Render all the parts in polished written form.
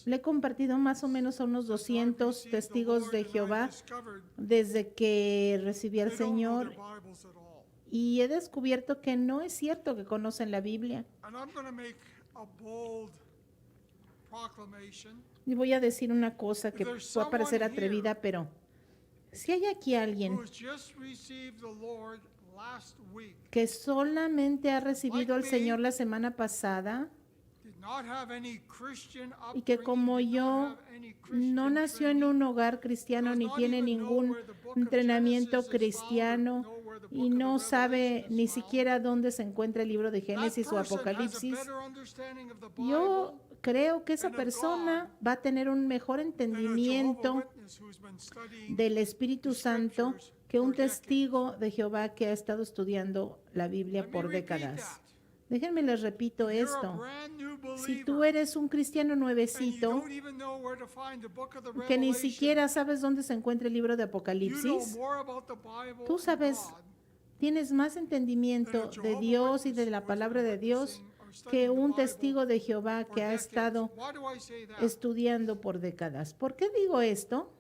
Le he compartido más o menos a unos 200 testigos de Jehová desde que recibí al Señor y he descubierto que no es cierto que conocen la Biblia. Y voy a decir una cosa que puede parecer atrevida, pero si hay aquí alguien que solamente ha recibido al Señor la semana pasada y que como yo no nació en un hogar cristiano ni tiene ningún entrenamiento cristiano y no sabe ni siquiera dónde se encuentra el libro de Génesis o Apocalipsis, yo creo que esa persona va a tener un mejor entendimiento del Espíritu Santo que un testigo de Jehová que ha estado estudiando la Biblia por décadas. Déjenme les repito esto. Si tú eres un cristiano nuevecito que ni siquiera sabes dónde se encuentra el libro de Apocalipsis, tú sabes, tienes más entendimiento de Dios y de la palabra de Dios que un testigo de Jehová que ha estado estudiando por décadas. ¿Por qué digo esto?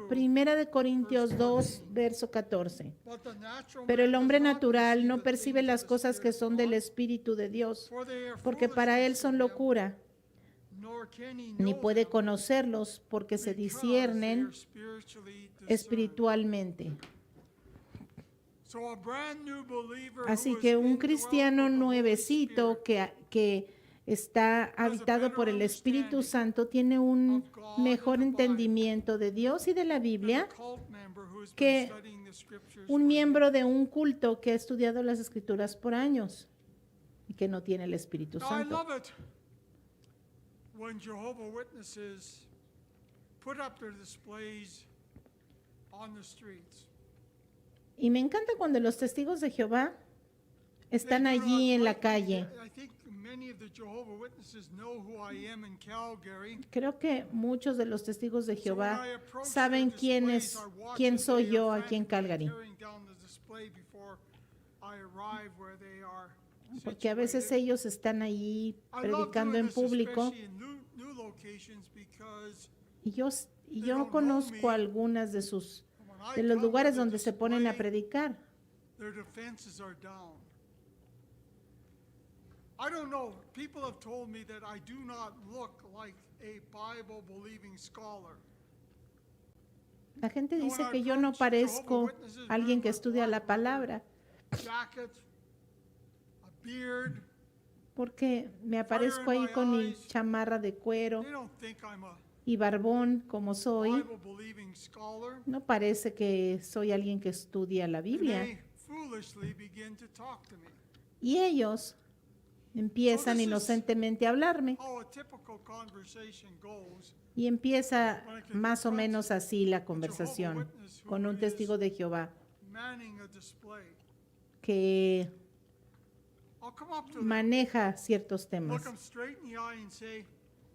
Primera de Corintios 2, verso 14. Pero el hombre natural no percibe las cosas que son del Espíritu de Dios, porque para él son locura, ni puede conocerlos porque se disciernen espiritualmente. Así que un cristiano nuevecito que está habitado por el Espíritu Santo tiene un mejor entendimiento de Dios y de la Biblia que un miembro de un culto que ha estudiado las Escrituras por años y que no tiene el Espíritu Santo. When Jehovah's Witnesses put up their displays on the streets. Y me encanta cuando los testigos de Jehová están allí en la calle. Creo que muchos de los testigos de Jehová saben quién soy yo aquí en Calgary. Porque a veces ellos están allí predicando en público y yo conozco algunas de los lugares donde se ponen a predicar. I don't know. People have told me that I do not look like a Bible believing scholar. La gente dice que yo no parezco alguien que estudia la palabra. Porque me aparezco ahí con mi chamarra de cuero y barbón como soy. No parece que soy alguien que estudia la Biblia. Y ellos empiezan inocentemente a hablarme. Y empieza más o menos así la conversación con un testigo de Jehová que maneja ciertos temas.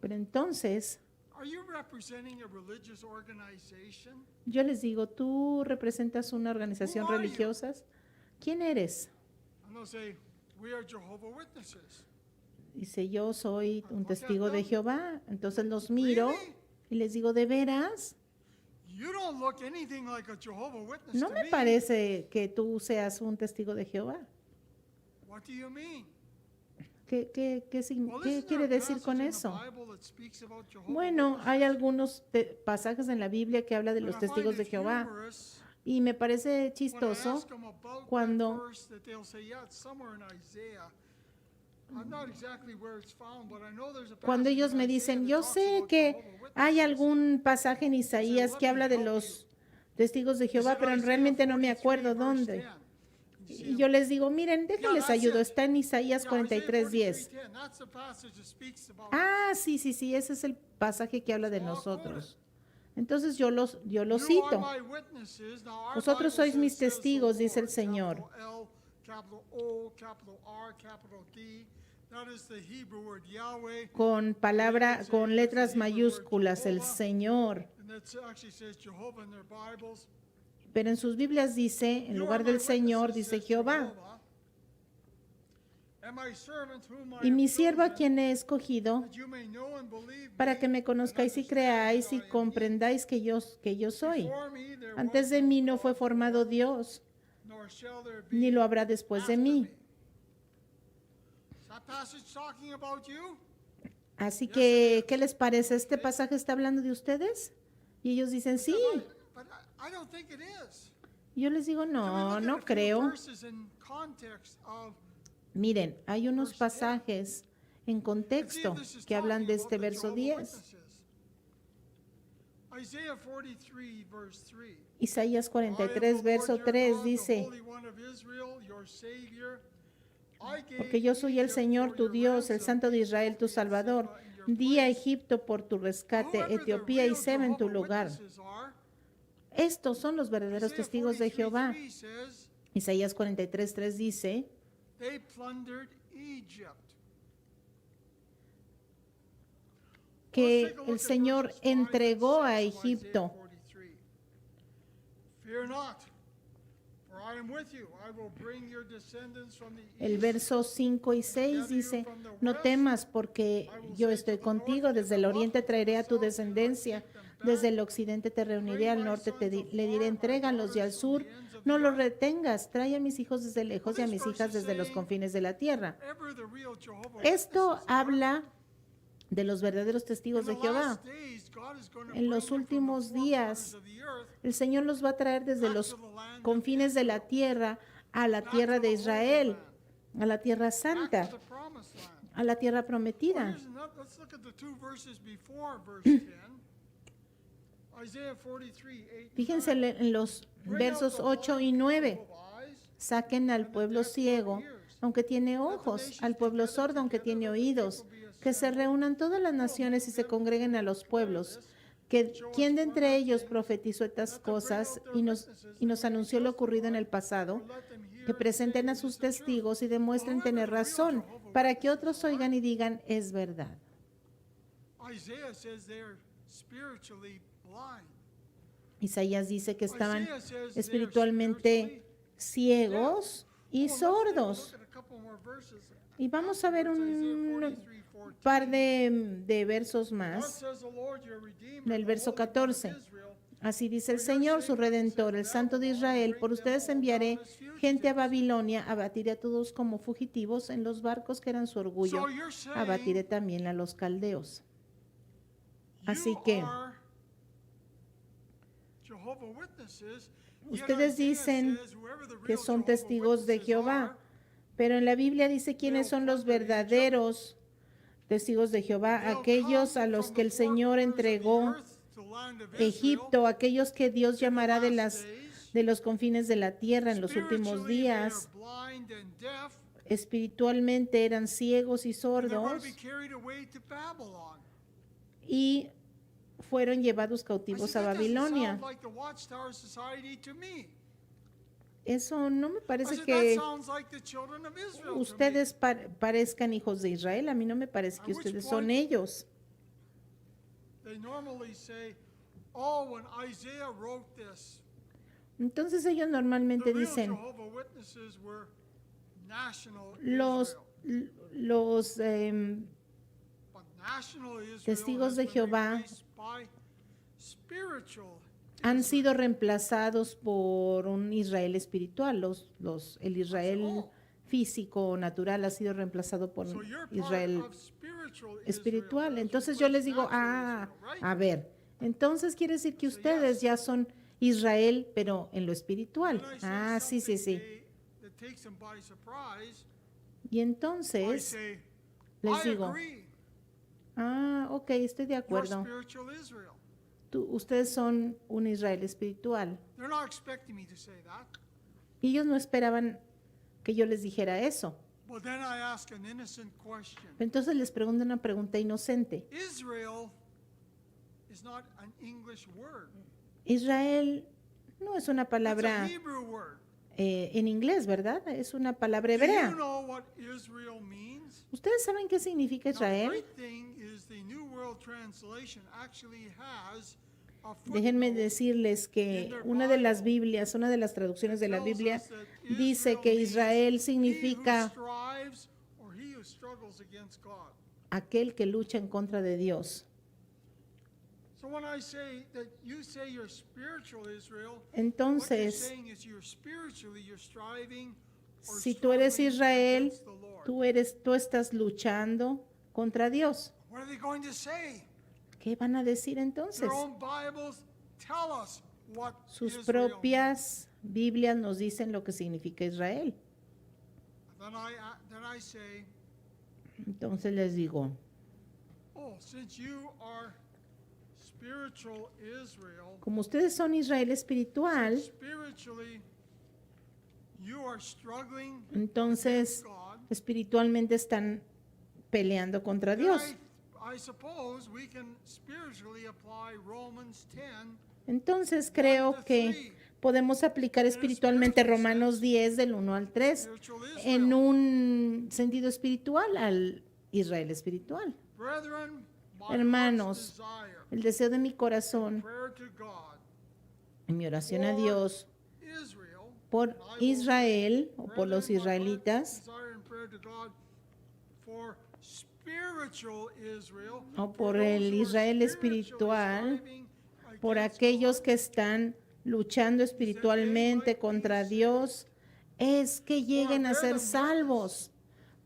Pero entonces yo les digo, ¿tú representas una organización religiosa? ¿Quién eres? Dice, yo soy un testigo de Jehová. Entonces los miro y les digo, ¿de veras? No me parece que tú seas un testigo de Jehová. ¿Qué quiere decir con eso? Bueno, hay algunos pasajes en la Biblia que habla de los testigos de Jehová. Y me parece chistoso cuando ellos me dicen, yo sé que hay algún pasaje en Isaías que habla de los testigos de Jehová, pero realmente no me acuerdo dónde. Y yo les digo, miren, déjenles ayudo, está en Isaías 43:10. Ah, sí, ese es el pasaje que habla de nosotros. Entonces yo lo cito. Vosotros sois mis testigos, dice el Señor. Con letras mayúsculas, el Señor. Pero en sus Biblias dice, en lugar del Señor, dice Jehová. and my servant whom I y mi have siervo a chosen, quien he escogido, that you may know and believe para me, que me conozcáis y and understand creáis that I y am he. comprendáis que yo soy. Before me there Antes was de no mí no fue God formado formed, Dios, nor shall there be ni lo habrá después de after mí. me. Is that passage talking about you? Así que, ¿qué les parece? ¿Este pasaje está hablando de ustedes? Y ellos dicen, sí. But I don't think it is. Y yo les digo, Can we no, look at no a few creo. verses in context of Miren, hay unos Verse 10. pasajes en and see contexto if this is que hablan talking de about este the verso Jehovah's 10. Witnesses. Isaiah 43 verse 3. Isaías I am 43, the Lord verso your 3 God, the dice, Holy One of Israel, your Savior. I gave porque yo soy el Egypt Señor for tu your Dios, el ransom, Santo de Israel tu Ethiopia and Salvador. Seba in your Di a place. Egipto por tu rescate, Whoever the Etiopía y real Seba en tu Jehovah lugar. Witnesses are, Estos son los verdaderos Isaiah testigos de 43:3 Jehová. says, Isaías 43, 3 dice, they plundered Egypt. que Let's take a look el at Señor verses 5 and entregó a 6 of Isaiah Egipto. 43. Fear not, for I am with you. I will bring your descendants from the El east. verso 5 y 6 dice, no temas porque yo estoy contigo, desde el oriente traeré a tu descendencia, desde el occidente te reuniré, al norte le diré, entrégalos, y al sur no los retengas, trae a mis hijos desde lejos y a mis hijas desde los confines de la tierra. Whoever the real Jehovah Esto Witnesses are, habla de los verdaderos testigos de in the Jehová. last days, God is going to En los bring them from the últimos four días, corners of the earth el Señor los va a traer desde los confines de la tierra a la tierra de Israel, a la tierra back santa, to the promised land. a la tierra Well, prometida. here's another, let's look at the two verses before verse 10. Isaiah 43, 8. Fíjense en los versos 8 y 9. Saquen al pueblo ciego, aunque tiene ojos, al pueblo sordo, aunque tiene oídos, que se reúnan todas las naciones y se congreguen a los pueblos. ¿Quién de entre ellos profetizó estas cosas y nos anunció lo ocurrido en el pasado? Que presenten a sus testigos y demuestren tener razón, para que otros oigan y digan, es verdad. Isaiah says they're spiritually blind. Isaías dice que estaban Isaiah says they're espiritualmente ciegos y Well, let's take a sordos. look at a couple more verses. Y vamos a ver Isaiah un 43:14. par de versos Thus más. says the Lord, your Redeemer, En el the verso Holy One of 14. Israel. Así dice el Señor, su Redentor, el Santo de Israel, por ustedes enviaré gente a Babilonia, abatiré a todos como fugitivos en los barcos que eran su orgullo, So you're saying abatiré también a los caldeos. Así you que are Jehovah Witnesses, yet ustedes Isaiah dicen says whoever the que real son Jehovah testigos de Witnesses Jehová, are, pero en la Biblia dice quiénes son los verdaderos testigos de Jehová, they'll aquellos come a los from que the el four Señor corners of the entregó earth to the land of Israel, Egipto, aquellos que Dios in the llamará de last days. los confines de la tierra en los últimos Spiritually, they are días. blind and deaf, Espiritualmente eran ciegos y and they're going to sordos be carried away to Babylon. y fueron llevados I cautivos said, a that doesn't Babilonia. sound like the Watchtower Society to me. Eso no me I parece said, that que sounds like the children of Israel to me. ustedes parezcan hijos de Israel. A mí no me parece que At which ustedes son point- ellos. They normally say, oh, when Isaiah wrote this, Entonces ellos the normalmente real dicen, Jehovah Witnesses were national los, Israel. los But national Israel testigos has de been Jehová replaced by spiritual han Israel. sido reemplazados por un Israel espiritual. El Israel físico, natural, ha sido reemplazado por So un you're part Israel of spiritual espiritual. Israel. Entonces That's yo les replaced digo, natural Israel, right? a ver, entonces quiere decir que So, ustedes yes. ya son Israel, pero en lo When espiritual. I say Sí, sí, sí. something that takes them by surprise, Y I entonces say, les I digo, agree. ok, estoy de You're acuerdo. spiritual Israel. Ustedes son un Israel espiritual. They're not expecting me to say that. Y ellos no esperaban que yo les dijera eso. But then I ask an innocent question. Entonces les pregunto una pregunta inocente. Israel is not an English word. Israel no es una It's a palabra Hebrew word. en inglés, ¿verdad? Es una palabra Do you hebrea. know what Israel means? ¿Ustedes saben qué significa Now, the Israel? great thing is the New World Translation actually has a Déjenme footnote decirles que una de las Biblias, una de las traducciones de la that tells Biblia us that dice Israel que means Israel he who significa strives or who struggles against God. aquel que lucha en contra de Dios. So when I say that you say you're spiritual Israel, what you're Entonces, saying is you're spiritually, you're striving or si tú eres struggling Israel, against the Lord. tú estás luchando contra Dios. What are they going to say? ¿Qué van a decir entonces? Their own Bibles tell us what Sus Israel propias Biblias nos dicen lo que significa Israel. means. Then I say, Entonces les digo, oh, since you are spiritual Israel, como ustedes son Israel espiritual, spiritually you are struggling entonces against God, espiritualmente están peleando contra then Dios. I suppose we can spiritually apply Romans 10. Entonces creo que podemos aplicar espiritualmente Romanos 10 del 1 al 3 Spiritual en Israel. un sentido espiritual al Israel espiritual. Brethren, my Hermanos, heart's desire, el deseo de mi corazón prayer to God, en mi oración a Dios Israel, por Israel o por los brethren, my heart's israelitas desire and prayer to God for spiritual Israel, o for por those el who are Israel spiritually espiritual, striving por against aquellos God, que están luchando espiritualmente contra Dios, es que lleguen a ser salvos.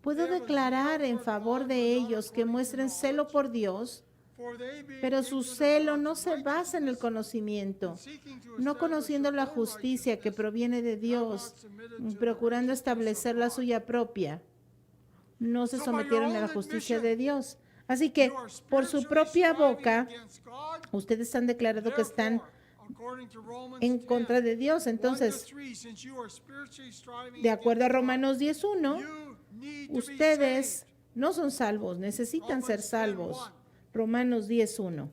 Puedo declarar en favor de ellos que muestren celo por Dios, for they being pero su ignorant of celo God's no se basa en el righteousness, conocimiento, and seeking to no establish conociendo their la own justicia que righteousness, proviene de have Dios, not submitted to the procurando righteousness establecer of la God. suya propia. No se So by your sometieron a la own justicia de admission, Dios. Así que you are por su spiritually propia striving boca, against God. ustedes han declarado que están Therefore, according to Romans en 10, contra de Dios. 1 to Entonces, 3, since you are spiritually striving de acuerdo a against God, Romanos 10:1, you need to be ustedes saved. no son salvos, necesitan ser Romans salvos. 10:1. Romanos 10:1.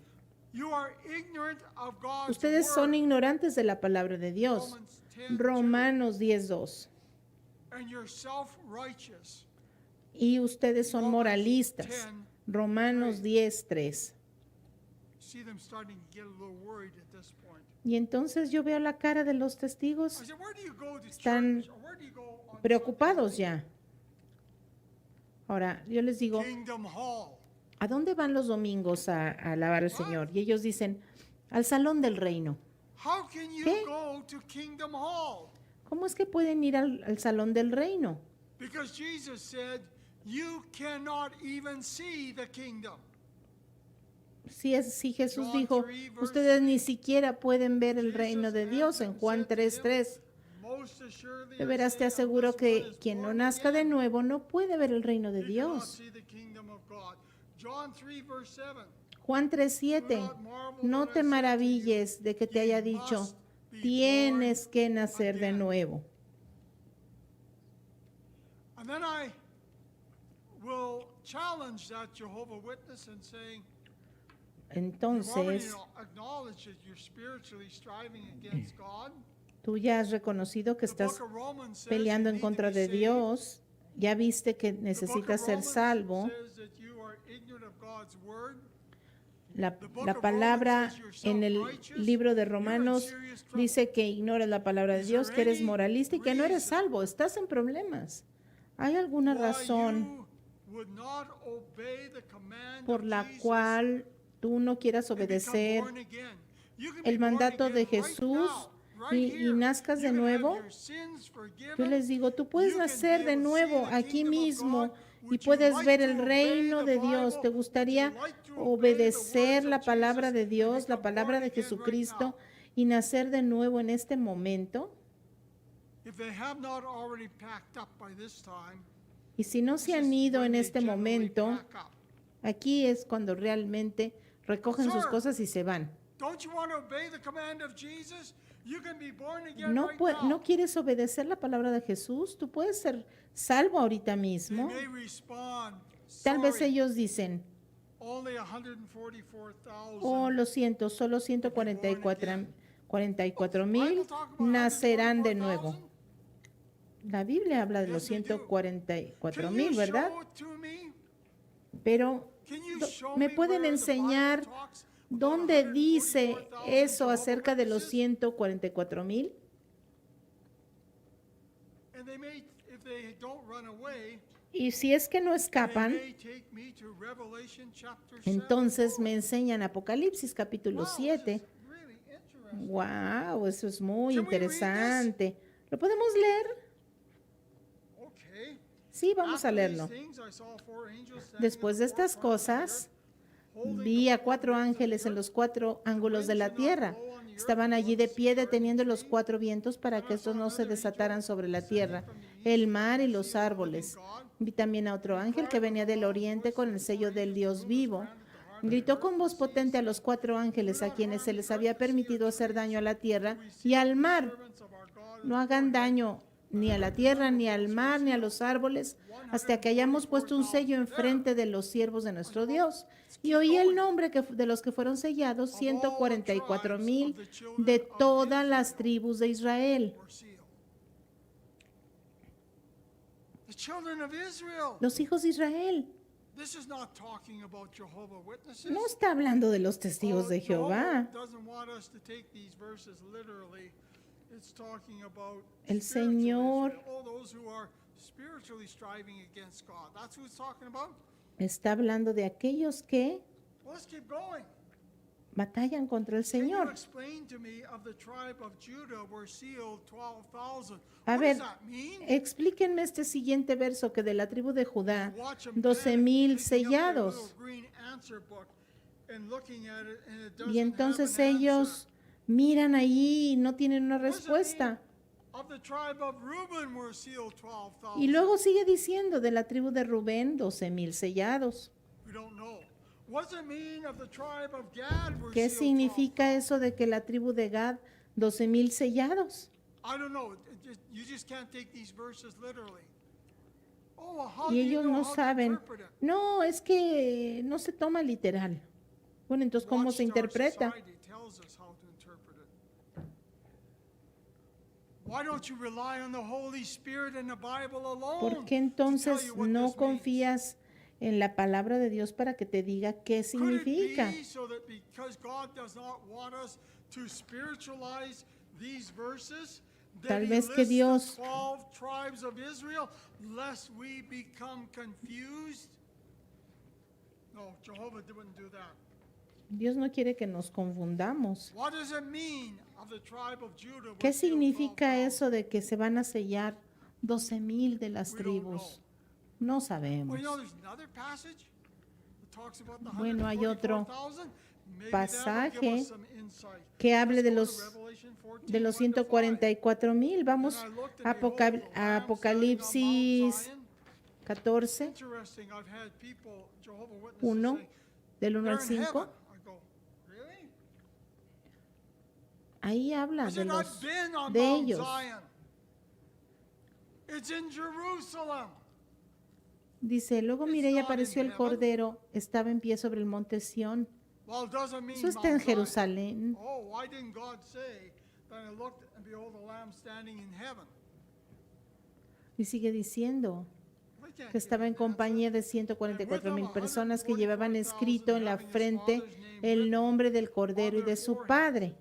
You are ignorant of God's Ustedes son word. ignorantes de la palabra de Dios. Romans 10:2. Romanos 10:2. And you're self-righteous. Y ustedes son Romans moralistas. 10:3. Romanos 10:3. See them starting to get a little worried at this point. Y entonces yo veo la cara de los testigos I said, where do you go to Están church? Or where do you go on preocupados Sunday ya. Ahora, yo les digo, morning? Kingdom Hall. ¿a dónde van los domingos a alabar al Señor? Y ellos dicen, al salón del reino. How can you ¿Qué? go to Kingdom Hall? ¿Cómo es que pueden ir al salón del reino? Because Jesus said, you cannot even see the kingdom. Si Jesús John dijo, 3, verse ustedes ni siquiera pueden ver el reino de Jesus Dios en answered Juan and said to him, 3:3. Most assuredly De I veras te say, aseguro unless one que is quien no born nazca de again, nuevo no puede ver el reino de he cannot Dios. see the kingdom of God. John 3, verse 7. Juan 3:7. No te maravilles de que te haya dicho, tienes que nacer de nuevo. And then I will challenge that Jehovah Witness and saying, you've already Entonces, acknowledged that you're spiritually striving against God. tú ya has reconocido que The estás book of Romans says peleando you en need to contra be de saved. Dios, ya viste que The book of necesitas ser Romans salvo. says that you are ignorant of God's word. La palabra en el libro de Romanos dice que ignoras la palabra de Dios, que eres moralista y que no eres salvo, estás en problemas. ¿Hay alguna razón Why you would not obey the command por of la Jesus cual tú no quieras and become obedecer born again? You can be el born mandato again de right Jesús now, right y here. nazcas You de can have nuevo? your sins forgiven. Yo les digo, tú puedes You can nacer be de able to nuevo see the aquí kingdom of mismo God. y Would you puedes like ver to el obey reino the de Dios. Bible? ¿Te Would gustaría you like to obey the obedecer words la of palabra de Jesus and Dios, la become palabra born de again right Jesucristo now? y nacer de nuevo en este momento? If they have not already packed up by this time, Y si no this se is han ido when en they este generally momento, pack up. aquí es cuando realmente recogen sus Sir, cosas y se van. Don't you want to obey the command of Jesus? You can be born again ¿No, right now. ¿No quieres obedecer la palabra de Jesús? Tú puedes ser salvo ahorita They mismo. may respond, Tal vez sorry, ellos dicen, only 144,000. oh, lo siento, solo 144,000 Bible talk about nacerán de nuevo. 144,000? La Biblia habla de los Yes, they do. 144,000, Can you ¿verdad? show it to me? Pero Can you do- show ¿me me pueden where the Bible enseñar talks about dónde dice 144,000 eso Jehovah acerca de los Witnesses? 144,000? And they may, if they don't run away, Y si es que no they escapan, may take me to Revelation chapter 7. entonces me enseñan Apocalipsis capítulo Wow, this 7. is really interesting. Wow, eso es muy Can we read interesante. ¿Lo podemos leer? Okay. Sí, vamos a After leerlo. these things, I saw four angels standing Después in de the four estas corners of the cosas, earth, holding vi the a four 4 winds of the ángeles en earth. los 4 ángulos de la winds should not tierra. blow on the earth, Estaban allí de blood, pie sea, or deteniendo any los tree. 4 vientos para Then que I estos saw no se another desataran angel sobre la ascending tierra, from the east, el mar y having the los seal of the living árboles. God. Vi también a otro And he ángel que cried with venía a del loud oriente voice con to el the sello four del angels Dios whom was vivo. granted to harm the Gritó earth con and voz the sea, potente a saying, los 4 ángeles "Do a not quienes harm se the les earth, había the sea, or permitido hacer trees, daño a la tierra for we y seal al the mar. servants of our God in No the hagan forehead." daño ni a la tierra, ni al mar, ni a los árboles, hasta que hayamos puesto un sello enfrente de los siervos de nuestro Dios. Y oí el nombre de los que fueron sellados, 144,000 de todas las tribus de Israel. Were sealed. The children of Israel. Los hijos de Israel. This is not talking about Jehovah's Witnesses. No está hablando de los testigos de Jehovah Jehová. doesn't want us to take these verses literally. It's talking about El spiritual Señor Israel. Oh, those who are spiritually striving against God. That's who it's talking about. está hablando de aquellos que Well, let's keep going. batallan contra el Can you Señor. explain to me of the tribe of Judah were sealed 12,000? A What ver, does that mean? explíquenme este siguiente verso que de la tribu de Judá, Watch 'em 12,000 picking up their sellados. little green answer book and looking at it, and it Y doesn't entonces have an ellos answer. miran allí y no tienen una What does it respuesta. mean? Of the tribe of Reuben were sealed 12,000. Y luego sigue diciendo de la tribu de Rubén, 12,000 sellados. We don't know. What does it mean of the tribe of Gad were ¿Qué sealed significa 12,000? eso de que la tribu de Gad, 12,000 sellados? I don't know. You just can't take these verses literally. Oh, well, how Y do you ellos know no how to saben. interpret it? No, es que no se toma literal. Bueno, entonces, ¿cómo se Watchtower interpreta? Society tells us how to interpret it. Why don't you rely on the Holy Spirit and the Bible alone ¿Por qué to tell entonces you what no this means? confías en la palabra de Dios para que te diga qué Could it significa? be so that because God does not want us to spiritualize these verses, that Tal He vez que lists Dios- the 12 tribes of Israel, lest we become confused? No, Jehovah wouldn't do that. Dios no quiere que nos confundamos. What does it mean of the tribe of Judah? were ¿Qué sealed significa 12,000? eso de que se van a sellar 12,000 de las We don't know. tribus? No sabemos. Well, you know, there's another passage that talks about the Bueno, hay otro 144,000. Maybe that will give pasaje us some insight. que hable de Let's go los to Revelation 14, de los 1 to 5. 144,000. Vamos And I looked, a and behold, the Lamb standing on Mount Apocalipsis Zion. 14, Interesting, I've had people, Jehovah Witnesses, 1, say, del 1 "They're al in 5. heaven." I go, really? Ahí habla I de said, los I've been on de Mount ellos. Zion. It's in Jerusalem. Dice, luego miré y not in apareció el heaven. Cordero, estaba en pie sobre el monte Sión. Well, it doesn't mean Eso está en Mount Zion. Jerusalén. Oh, why didn't God say, then I looked and behold the Lamb standing in heaven? Y sigue diciendo We can't que estaba en give an answer. compañía de 144,000 personas que llevaban escrito en la frente el nombre del Cordero y de su Padre.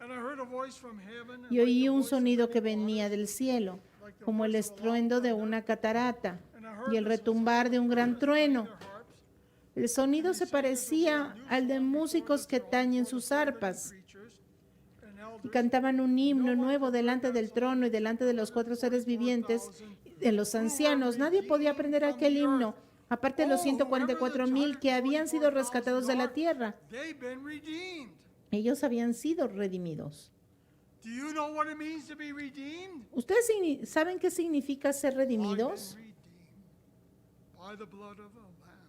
And I heard a voice from heaven, and Y like oí the un voice of sonido many que venía waters, del cielo, like the como el voice of a loud estruendo de thunder, una catarata and I heard y el the retumbar de un gran sound of trumpets trueno. playing their harps. El sonido se parecía al de músicos que tañen sus arpas y cantaban un himno nuevo delante del trono y delante de los 4 seres vivientes, de los ancianos. Nadie podía aprender aquel himno, aparte de los 144,000 que habían sido rescatados de la tierra. They've been redeemed. Ellos habían sido redimidos. Do you know what it means to be redeemed? ¿Ustedes saben qué significa ser redimidos? I've been redeemed by the blood of a lamb.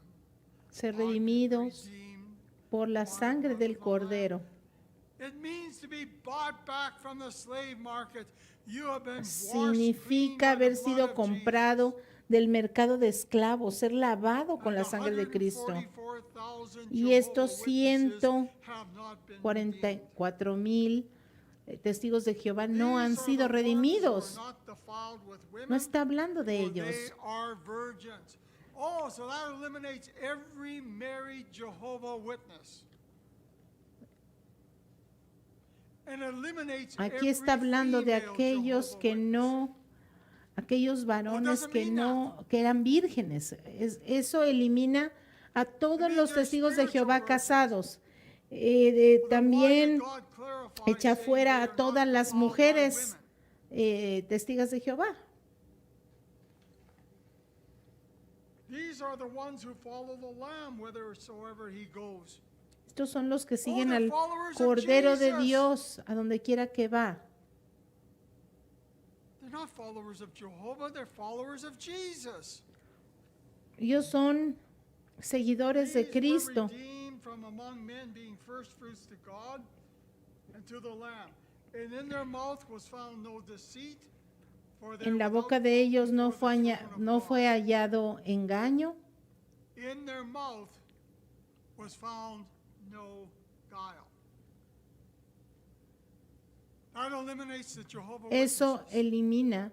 Ser I've been redimidos redeemed. por la sangre del Cordero. It means to be bought back from the slave market. You have been washed clean Significa by the haber blood sido of comprado del mercado de esclavos, ser lavado Jesus. con la And sangre de Cristo. 144,000 Y estos Jehovah's Witnesses 144,000 have not been redeemed. testigos de Jehová no han These are sido the ones who are redimidos. not defiled with women, No está hablando de for they ellos. are virgins. Oh, so that eliminates every married Jehovah Witness. And eliminates Aquí every está hablando de female aquellos Jehovah que Witness. no aquellos varones que eran vírgenes. Eso elimina a todos los testigos de Jehová casados. También echa fuera a todas las mujeres testigos de Jehová. These are the ones who follow the Lamb whithersoever he goes. Estos son los que siguen al Cordero de Dios a donde quiera que va. They're not followers of Jehovah, they're followers of Jesus. Ellos son seguidores de These were Cristo. redeemed from among men, being first fruits to God and to the Lamb. And in their mouth was found no deceit, for they En la were boca without de fault ellos no before the fue, throne of no God. fue hallado engaño. In their mouth was found no guile. That eliminates the Jehovah Eso Witnesses. elimina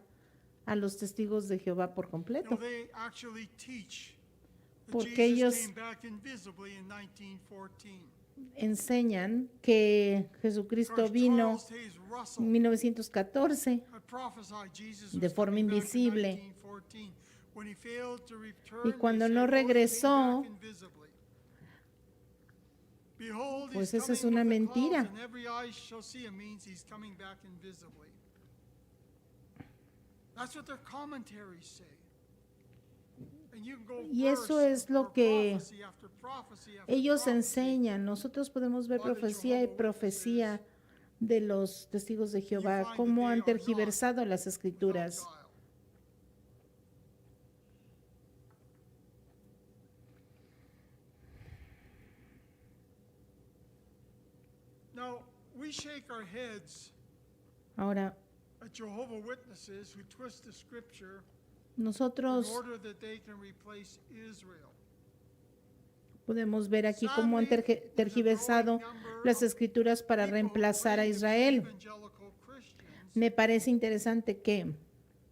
a los testigos de Jehová por No, completo, they actually teach that porque Jesus ellos came back invisibly in 1914. enseñan que Jesucristo vino Charles Taze en Russell 1914 had prophesied Jesus de was forma coming back in invisible. 1914. When he failed to return, Y they cuando said, no "Oh, he came regresó, back invisibly." Behold, pues he's esa es coming una with the clouds, mentira. and every eye shall see him, means he's coming back invisibly. That's what their commentaries say. And you can go Y eso verse es lo or que prophecy after prophecy after ellos prophecy. enseñan. Nosotros podemos ver profecía y profecía de los testigos de Jehová, cómo han tergiversado las escrituras. Without guile. Now, we shake our heads Ahora, at Jehovah Witnesses who twist the scripture in nosotros order that they can replace Israel. podemos ver aquí cómo han tergiversado las escrituras para reemplazar a Israel. Evangelical Christians Me parece interesante que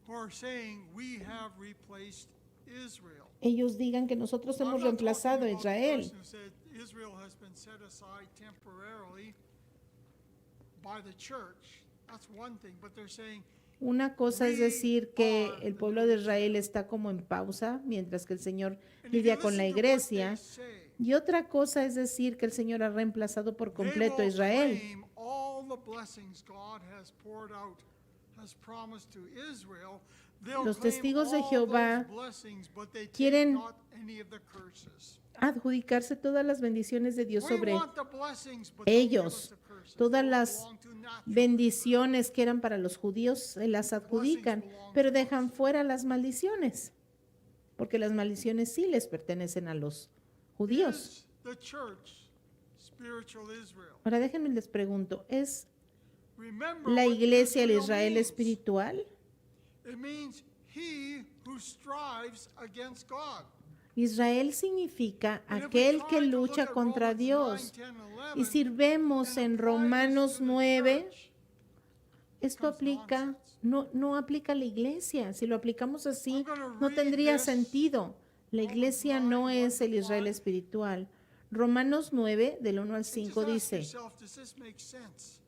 who are saying we have replaced Israel. ellos digan que nosotros hemos reemplazado a Israel. I'm not talking about the person who said Israel has been set aside temporarily by the church. That's one thing, but they're saying Una cosa es decir que el pueblo de Israel está como en pausa mientras que el Señor and if you lidia con la listen to what iglesia. they say, Y otra cosa es decir que el Señor ha reemplazado por completo a they will Israel. claim all the blessings God has poured out, has promised to Israel. They'll Los claim testigos de all Jehová those blessings, but they take quieren not any of the curses. Adjudicarse todas las bendiciones de Dios We sobre want the blessings, but don't give us ellos. the curses. Todas Those las belong to natural bendiciones que eran para los judíos se las adjudican, pero dejan fuera las maldiciones, porque las maldiciones sí les pertenecen a los judíos. Is the church spiritual Israel? Ahora déjenme les pregunto, ¿es Remember la what iglesia el Israel Israel means. espiritual? It means he who strives against God. Israel significa And if we aquel try que to lucha look at contra Romans Dios. 9, 10, Y 11, si vemos and en apply this Romanos to the 9, church, esto aplica, no aplica a la iglesia. Si lo aplicamos así, I'm gonna no read tendría this. sentido. La iglesia no es el Israel espiritual. Romanos 9, del 1 al and just 5 ask dice, yourself, does this make sense?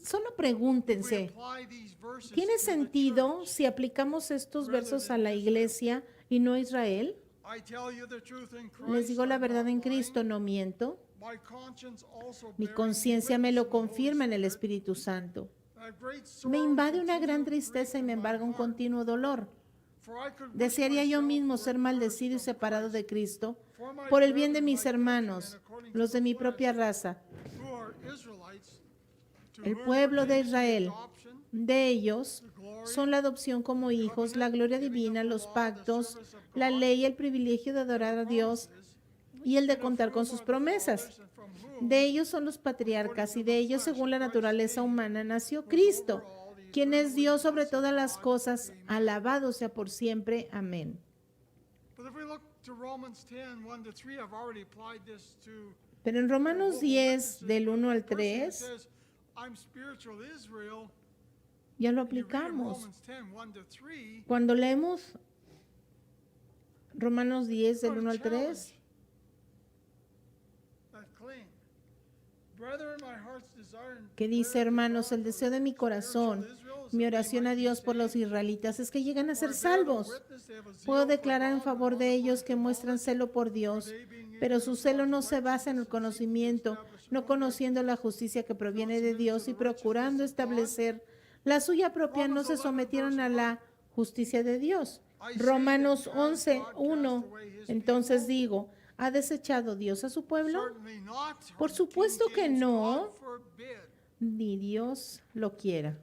solo If we pregúntense, apply these verses ¿tiene to the sentido church? si aplicamos estos versos a la iglesia y no a Israel? I tell you the truth in Christ, Les digo la I'm verdad not en lying. Cristo, no miento. My conscience also Mi bearing conciencia me witness lo in the Holy confirma en el Spirit. Espíritu Santo. I have great Me sorrow and invade una gran continual grief tristeza y in me my embarga un heart. continuo dolor. For I could wish Desearía yo myself mismo were ser maldecido y accursed from separado de Christ, Cristo for my por el bien de brethren, mis my countrymen, hermanos, according to los de the mi flesh, propia raza, who are Israelites, to el whom pueblo de pertains the Israel. adoption, De ellos the glory, son la adopción como hijos, la gloria divina, los pactos, la ley, el privilegio de adorar a Dios y el de contar con sus promesas. De ellos son los patriarcas y de ellos, según la naturaleza humana, nació Cristo, quien es Dios sobre todas las cosas. Alabado sea por siempre. Amén. But if we look to Romans 10, 1 to 3, I've already applied this to Pero en Romanos 10, del 1 al the person who 3, says, I'm spiritual Israel. ya lo and you read aplicamos. Romans 10, 1 to 3, Cuando leemos Romanos 10, del what a 1 al 3, challenge that claim. Brethren, my heart's desire and que dice, prayer to hermanos, God el for deseo de mi spiritual corazón Israel is Mi oración a Dios por los israelitas es que lleguen a ser salvos. Puedo declarar en favor de ellos que muestran celo por Dios, pero su celo no se basa en el conocimiento, no conociendo la justicia que proviene de Dios y procurando establecer la suya propia, no se sometieron a la justicia de Dios. Romanos 11:1. Entonces digo, ¿ha desechado Dios a su pueblo? Por supuesto que no, ni Dios lo quiera.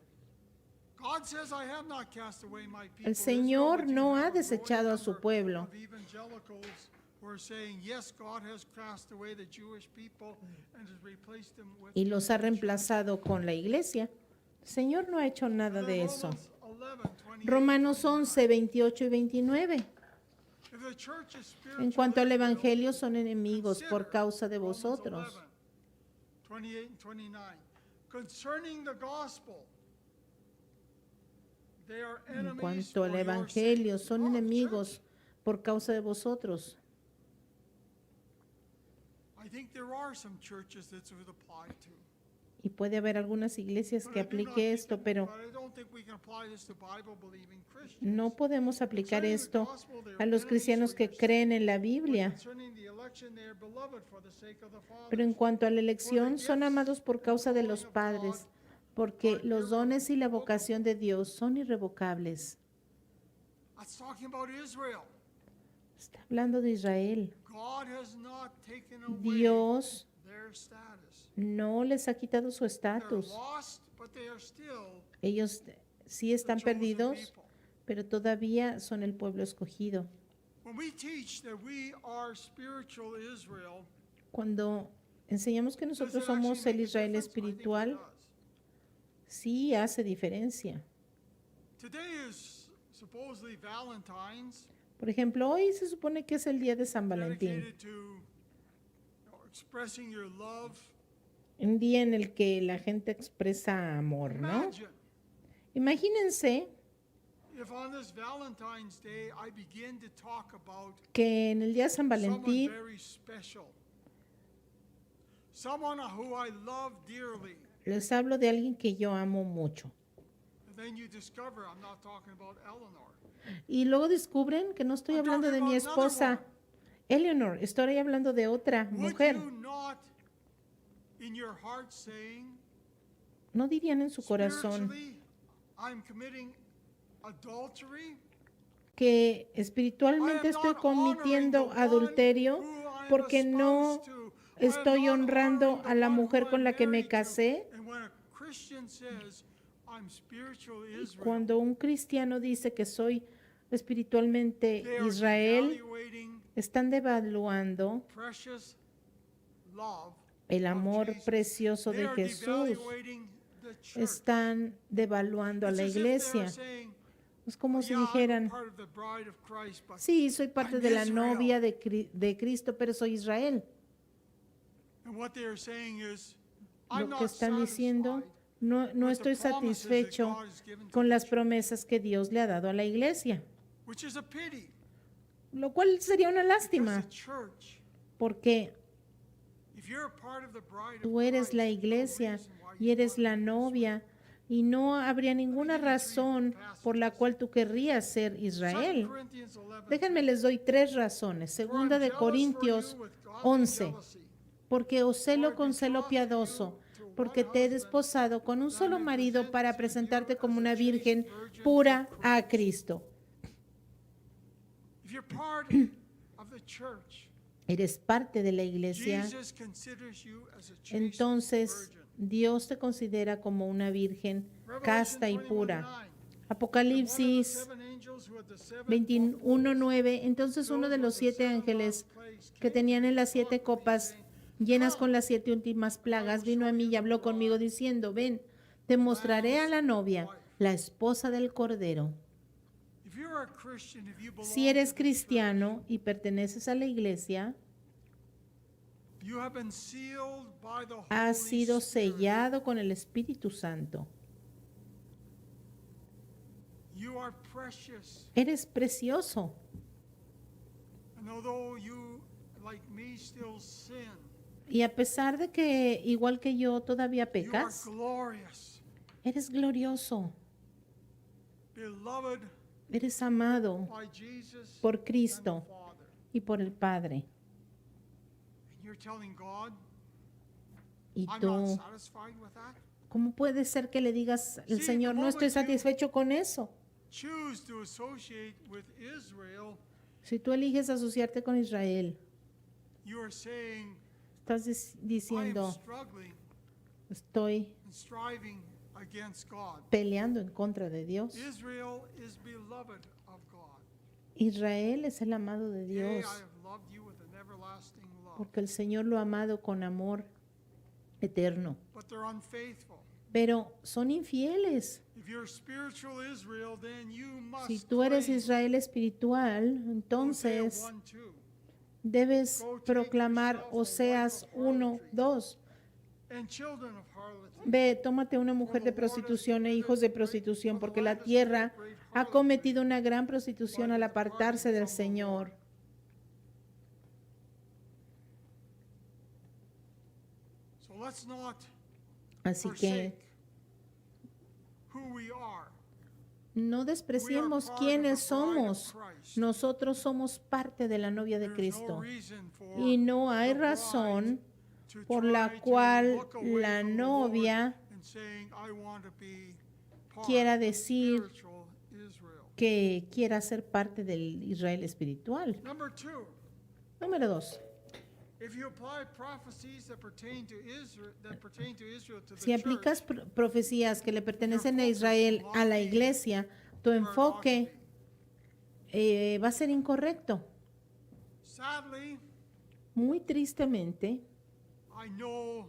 El Señor no ha desechado a su pueblo. Y los ha reemplazado con la iglesia. El Señor no ha hecho nada de eso. Romanos 11:28 y 29. En cuanto al Evangelio, son enemigos por causa de vosotros. En cuanto al Evangelio, son enemigos por causa de vosotros. Y puede haber algunas iglesias que aplique esto, pero no podemos aplicar esto a los cristianos que creen en la Biblia. Pero en cuanto a la elección, son amados por causa de los padres, porque los dones y la vocación de Dios son irrevocables. Está hablando de Israel. Dios no les ha quitado su estatus. Ellos sí están perdidos, pero todavía son el pueblo escogido. Cuando enseñamos que nosotros somos el Israel espiritual, sí hace diferencia. Por ejemplo, hoy se supone que es el día de San Valentín, un día en el que la gente expresa amor, ¿no? Imagínense que en el día de San Valentín les hablo de alguien que yo amo mucho. Y luego descubren que no estoy hablando de mi esposa Eleanor, estoy hablando de otra mujer. ¿No dirían en su corazón que espiritualmente estoy cometiendo adulterio porque no estoy honrando a la mujer con la que me casé? Cuando un cristiano dice que soy espiritualmente Israel, están devaluando el amor precioso de Jesús. Están devaluando a la iglesia. Es como si dijeran, sí, soy parte de la novia de Cristo, pero soy Israel. Lo que están diciendo, no estoy satisfecho con las promesas que Dios le ha dado a la iglesia. Lo cual sería una lástima, porque tú eres la iglesia y eres la novia, y no habría ninguna razón por la cual tú querrías ser Israel. Déjenme, les doy 3 razones. Segunda de Corintios 11. Porque os celo con celo piadoso, porque te he desposado con un solo marido para presentarte como una virgen pura a Cristo. Eres parte de la iglesia, entonces Dios te considera como una virgen casta y pura. Apocalipsis 21:9. Entonces uno de los 7 ángeles que tenían en las 7 copas llenas con las 7 últimas plagas vino a mí y habló conmigo diciendo, ven, te mostraré a la novia, la esposa del Cordero. Si eres cristiano y perteneces a la iglesia, has sido sellado con el Espíritu Santo. Eres precioso. Y a pesar de que, igual que yo, todavía pecas, eres glorioso. beloved Eres amado by Jesus por and the Cristo Father. y por el Padre. And you're telling God, Y I'm not tú, satisfied with that. ¿cómo puede ser que le digas al Sí, Señor, the no estoy moment you- satisfecho con eso? Choose to associate with Israel, Si tú eliges asociarte con Israel, you are saying, estás I am diciendo, struggling estoy and striving against God. peleando en contra de Dios. Israel is beloved of God. Israel es el amado de Yea, I Dios, have loved you with an everlasting love. porque el Señor lo ha amado con amor eterno. But they're unfaithful. Pero son infieles. If you're spiritual Israel, then you must Si tú eres claim Israel espiritual, Hosea entonces 1:2. debes proclamar Oseas 1, 2. And children of harlotry. Ve, tómate una mujer de prostitución e hijos de prostitución, porque la tierra ha cometido una gran prostitución al apartarse del Señor. So let's not Así que forsake who we are. no despreciemos quiénes somos. Nosotros somos parte de la novia de There's Cristo. no reason for Y no hay the razón bride to por try la to cual look away la from the novia Lord and saying, "I want to be part quiera of decir spiritual Israel." que quiera ser parte del Israel espiritual. Number 2, Número 2. if you apply prophecies that pertain to Israel to the Si aplicas church, profecías que le pertenecen a Israel a la iglesia, tu where it ought to enfoque be. va a ser incorrecto. Sadly, Muy tristemente, I know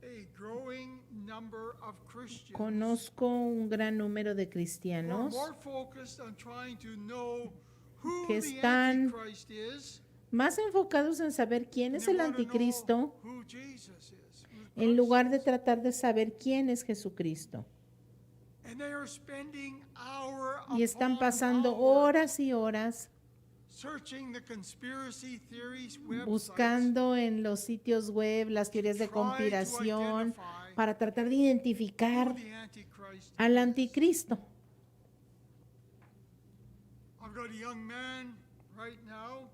a growing number of Christians conozco un gran número de who are cristianos more focused on trying to know who que the están Antichrist is más enfocados en saber quién es than el they want to know anticristo who Jesus is, who en Christ lugar de is. tratar de saber quién es Jesucristo. And they are spending hour Y están upon pasando hour horas y horas searching the conspiracy theories websites buscando en los sitios web las teorías de try to conspiración identify para tratar de who identificar the Antichrist al is. anticristo. I've got a young man right now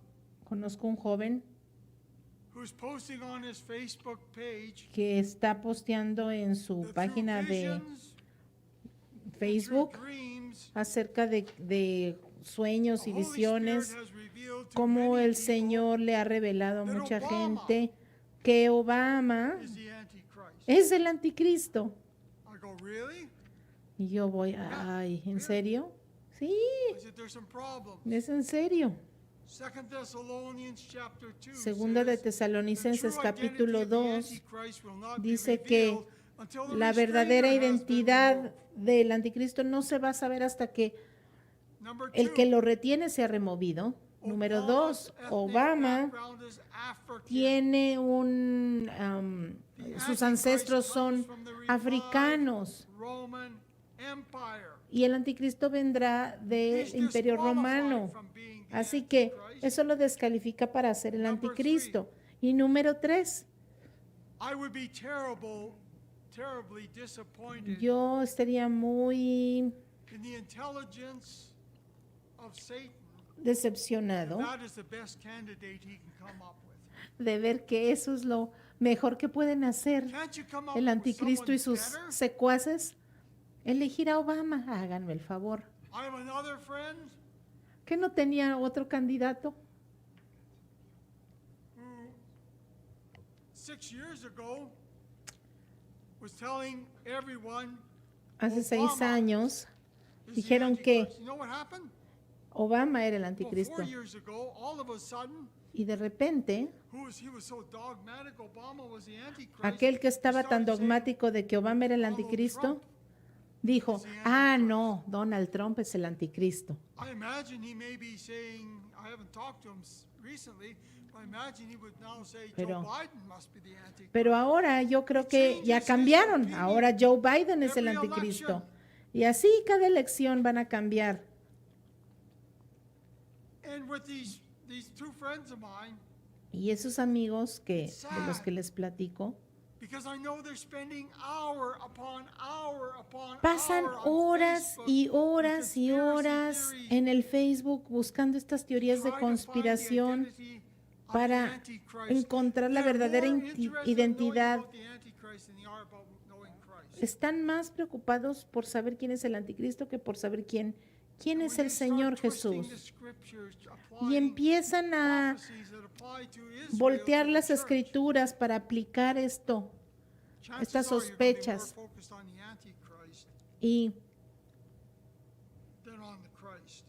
Conozco un joven who's posting on his Facebook page que está posteando en su that página through de visions, Facebook through dreams, acerca de sueños the y Holy Spirit visiones, has revealed to cómo many el people Señor le ha revelado a that mucha Obama gente que Obama is the Antichrist. es el anticristo. I go, really? Y yo voy, ay, ¿en serio? Sí, I said, there's some problems. es en serio. 2 Thessalonians chapter 2 Segunda de says, "The Tesalonicenses true capítulo identity of the 2 Antichrist will not be dice que revealed until the la restrainer verdadera has been identidad removed." del anticristo no se va a saber hasta que Number el que 2, lo retiene sea removido. Número Obama's 2, ethnic Obama background is African. tiene The sus Antichrist ancestros comes son from the revived africanos Roman Empire. y el anticristo vendrá del He's imperio disqualified romano. from being the Así que Antichrist. eso lo descalifica para ser el Number anticristo. Y número 3, I would be terribly disappointed yo estaría muy in the intelligence of Satan. decepcionado That is the best candidate he can come up with. de ver que eso es lo mejor que pueden hacer Can't you come up el with anticristo y someone sus better? secuaces. Elegir a Obama, háganme el favor. I have another friend ¿Que no tenía otro candidato? who 6 years ago was telling everyone Hace 6 Obama años is the dijeron que Antichrist. You know what happened? Obama era el Well, anticristo. 4 years ago, all of a sudden, Y de repente, he was so dogmatic, Obama was the Antichrist. aquel que estaba He tan started saying, dogmático de que Obama era el Donald anticristo, Trump dijo, is the ah, Antichrist." no, Donald Trump es el anticristo. I imagine he may be saying, I haven't talked to him recently, but I imagine he would now say Pero- Joe Biden must be the Antichrist. Pero ahora yo creo que ya cambiaron. Ahora Joe Biden es el anticristo. Y así cada elección van a cambiar. And with these two friends of mine, Y esos amigos de los que les platico, Because I know they're spending hour upon hour upon Pasan hour on horas Facebook y and horas y conspiracy horas theories, en el Facebook buscando estas teorías de trying to find the conspiración identity of the para Antichrist. encontrar la They're verdadera more interested in knowing identidad. about the Antichrist than they are about knowing Christ. Están más preocupados por saber quién es el anticristo que por saber quién And es when el you start Señor twisting Jesús. the scriptures, Y applying empiezan a prophecies that apply to Israel, voltear to the las church, escrituras para aplicar esto. chances estas are you're gonna be more sospechas. focused on the Antichrist Y than on the Christ.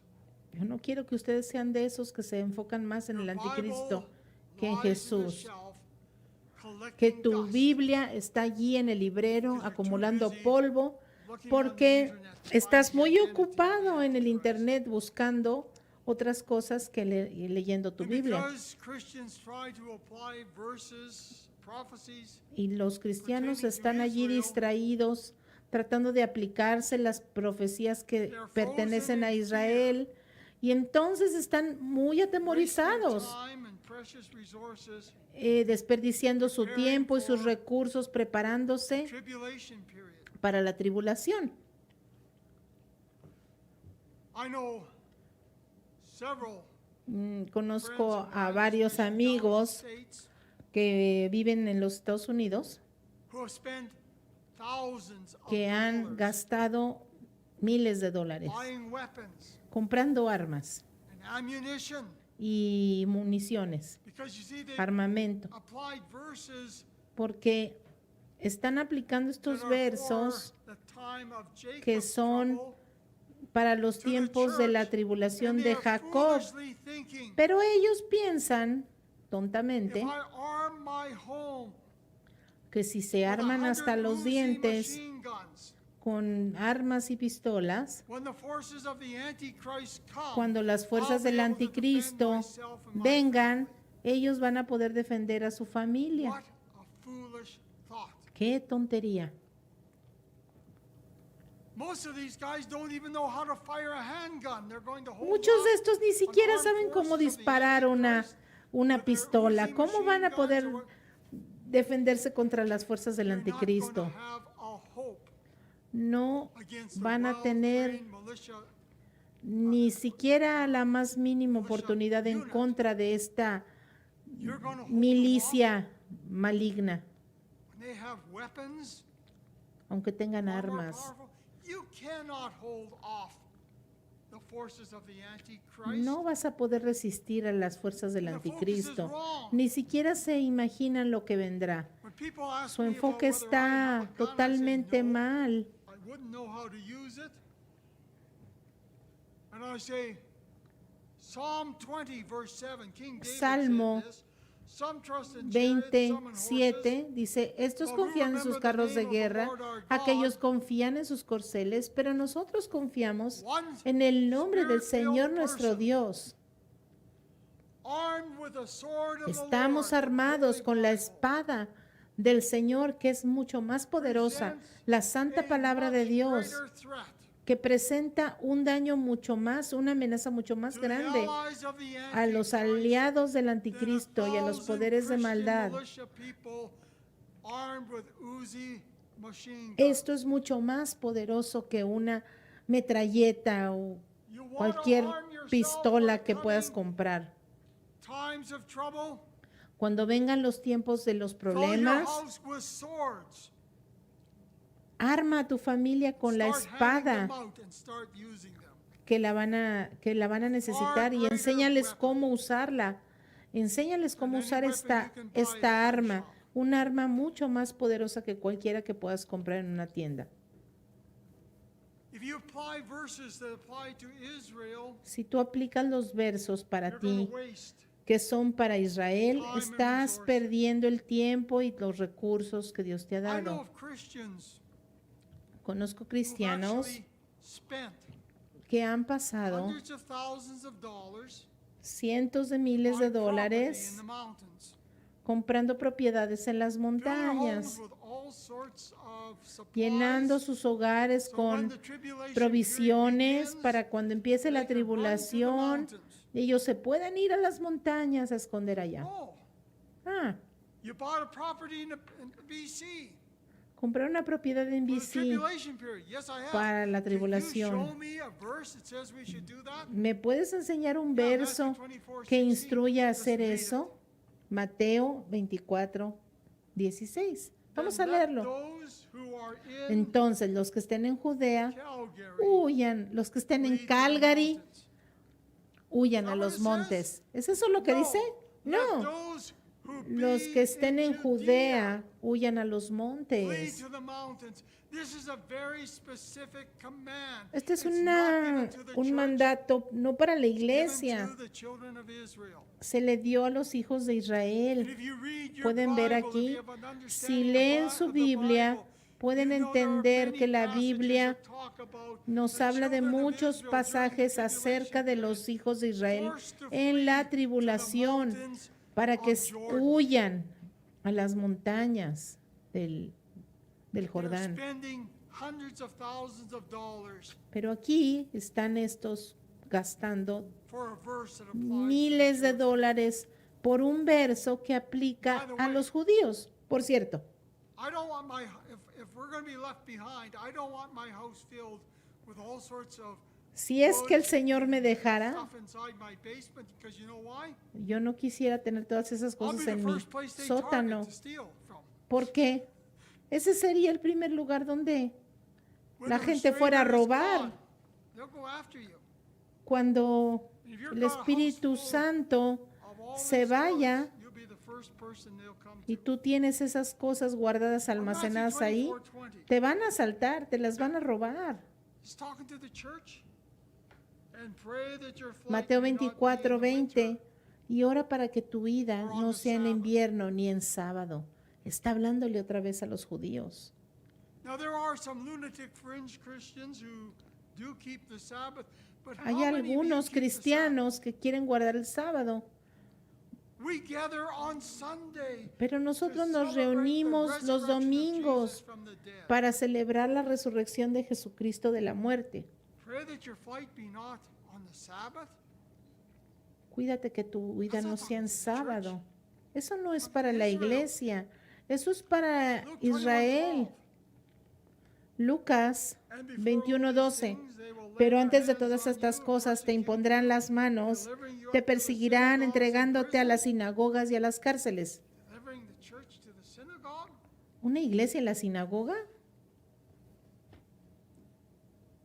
yo no quiero que ustedes sean de esos que se enfocan más en el Your anticristo Bible que en lies in the Jesús. shelf, Que collecting tu dust, Biblia está allí en el librero Because you're too acumulando busy polvo looking on the porque internet to estás find the muy identity of the ocupado en el Antichrist. internet buscando otras cosas que leyendo tu And Biblia. because Christians try to apply verses, prophecies, Y los cristianos pertaining to están allí Israel, distraídos tratando de aplicarse las profecías que they're pertenecen frozen a in Israel y entonces están muy wasting atemorizados, time and precious resources, desperdiciando su preparing tiempo y sus for recursos preparándose tribulation period. para la tribulación. I know several Conozco friends of a mine, varios especially down in the amigos States, que viven en los Estados Unidos who have spent thousands of que han dollars gastado miles de dólares buying weapons comprando armas and ammunition, y municiones, because you see they armamento, applied verses porque están aplicando that estos are versos for the time of que Jacob's son trouble, para los to the tiempos de la church, tribulación and they de are Jacob. foolishly thinking, Pero ellos piensan if tontamente I arm my home que si se with arman 100 hasta los Uzi dientes machine guns, con armas y pistolas, when the forces of the Antichrist come, cuando las fuerzas I'll be del able to defend anticristo myself and my vengan, family. ellos van a poder defender a su familia. What a foolish thought. ¡Qué tontería! Most of these guys don't even know how to fire a handgun. They're going to hold Muchos de up estos ni siquiera saben cómo disparar una pistola. ¿Cómo van a poder defenderse contra las fuerzas del anticristo? No van a tener ni siquiera la más mínima oportunidad en contra de esta milicia maligna, aunque tengan armas. No vas a poder resistir a las fuerzas del anticristo. Ni siquiera se imaginan lo que vendrá. Su enfoque está totalmente mal. Salmo 27 dice, estos confían en sus carros de guerra, aquellos confían en sus corceles, pero nosotros confiamos en el nombre del Señor nuestro Dios. Estamos armados con la espada del Señor, que es mucho más poderosa, la santa palabra de Dios, que presenta un daño mucho más, una amenaza mucho más grande a los aliados del anticristo y a los poderes de maldad. Esto es mucho más poderoso que una metralleta o cualquier pistola que puedas comprar. Cuando vengan los tiempos de los problemas, arma a tu familia con la espada que la van a necesitar y enséñales cómo usarla. Enséñales cómo usar esta arma, un arma mucho más poderosa que cualquiera que puedas comprar en una tienda. Si tú aplicas los versos para ti, que son para Israel, estás perdiendo el tiempo y los recursos que Dios te ha dado. Conozco cristianos que han pasado cientos de miles de dólares comprando propiedades en las montañas, llenando sus hogares con provisiones para cuando empiece la tribulación, ellos se puedan ir a las montañas a esconder allá. You bought a property in BC. Comprar una propiedad en For the BC tribulation period. Yes, I have. para la Can you tribulación. show me a verse that says we should do that? ¿Me puedes enseñar un Yeah, verso Matthew 24, que 16. instruya a Just hacer read it. eso? Mateo 24, 16. Vamos a Then let leerlo. those who are in Entonces, los que estén en Judea, Calgary huyan. Los que estén en flee to the Calgary, mountains. huyan Is a that los what it montes. ¿Es eso lo que No. dice? Let No. those who Los be que estén en Judea Judea, huyan a los flee montes. to the mountains. This is a very specific command. Este es It's not given to the un church, mandato no para la given iglesia. to the children of Israel. Se le dio a los hijos de And Israel. if you read your Pueden ver Bible, if aquí, you have an understanding si of leen the su Bi- of the Biblia, Bible, pueden you know there are entender many que la passages Biblia that talk about nos the habla de children of muchos Israel during the pasajes acerca de tribulation los hijos de Israel forced to en flee la to the tribulación mountains para que of Jordan. huyan a las montañas del They're Jordán. spending hundreds of thousands of dollars Pero aquí están estos gastando for a verse that applies to miles the de Jews. dólares por un verso que aplica By the a way, los judíos. Por cierto, I don't want my if we're going to be left behind, I don't want my house filled with all sorts of si es que el Señor me dejara, stuff inside my basement because you know why? yo no quisiera tener todas esas I'll cosas be the en mi first place they sótano. target to steal from. ¿Por qué? Ese sería el primer lugar donde When la the gente fuera a restrainer is robar. gone, they'll go after you. Cuando And if you're el got a house Espíritu full Santo of all se these vaya goods, you'll be the first person they'll come y to. tú tienes esas cosas guardadas, Matthew almacenadas ahí, 24:20. te van a asaltar, te las van a robar. He's talking to the church. And pray that your flight Mateo may not be in the 24, 20. winter. Y ora para que tu vida Or on no the sea en Sabbath. invierno ni en sábado. Está hablándole otra vez a los judíos. Now there are some lunatic fringe Christians who do keep the Sabbath, but how Hay many of you algunos keep the cristianos que quieren guardar el sábado, Sabbath? We gather on Sunday pero to nosotros nos celebrate the reunimos los resurrection of domingos Jesus from the dead. para celebrar la resurrección de Jesucristo de la muerte. Pray that your flight be not on the Sabbath. Cuídate que tu vida That's no not sea en the church. sábado. Eso no es From para la Israel. iglesia, eso es para Luke Israel. 21:12. Lucas And before all 21:12. these things, they will lay Pero their antes de hands todas on estas you, cosas te persecute impondrán you, las manos, delivering you te up to the perseguirán synagogues and entregándote a las prisons. sinagogas y a las cárceles. Delivering the church to the synagogue? ¿Una iglesia en la sinagoga?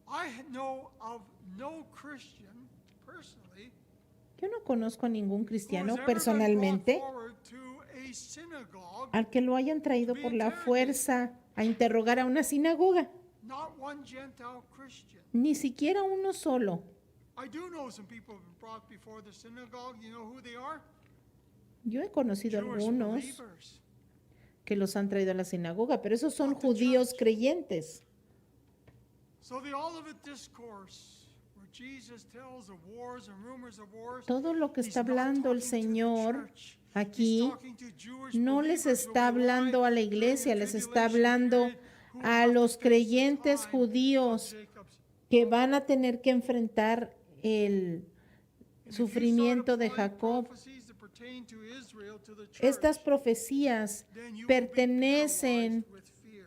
I know of no Christian, personally, Yo no conozco a ningún who cristiano has ever been personalmente brought forward to a synagogue, al que lo hayan traído por la fuerza a interrogar a una sinagoga. not one Gentile Christian. Ni siquiera uno solo. I do know some people who have been brought before the synagogue. You know who they are? Yo he conocido Jewish algunos believers. que los han traído a la sinagoga, pero esos son Not the judíos church. creyentes. So the Olivet Discourse, where Jesus tells of wars and rumors of wars, Todo lo que he's está not hablando el talking to the Señor church. aquí He's talking to Jewish no les believers who está will lie hablando a la during the iglesia, les está tribulation hablando period, who will a have to los face the creyentes time judíos of Jacob's que van a tener que enfrentar el And if you sufrimiento start de applying Jacob. prophecies that pertain to Israel to the church, Estas profecías then you will be pertenecen paralyzed with fear.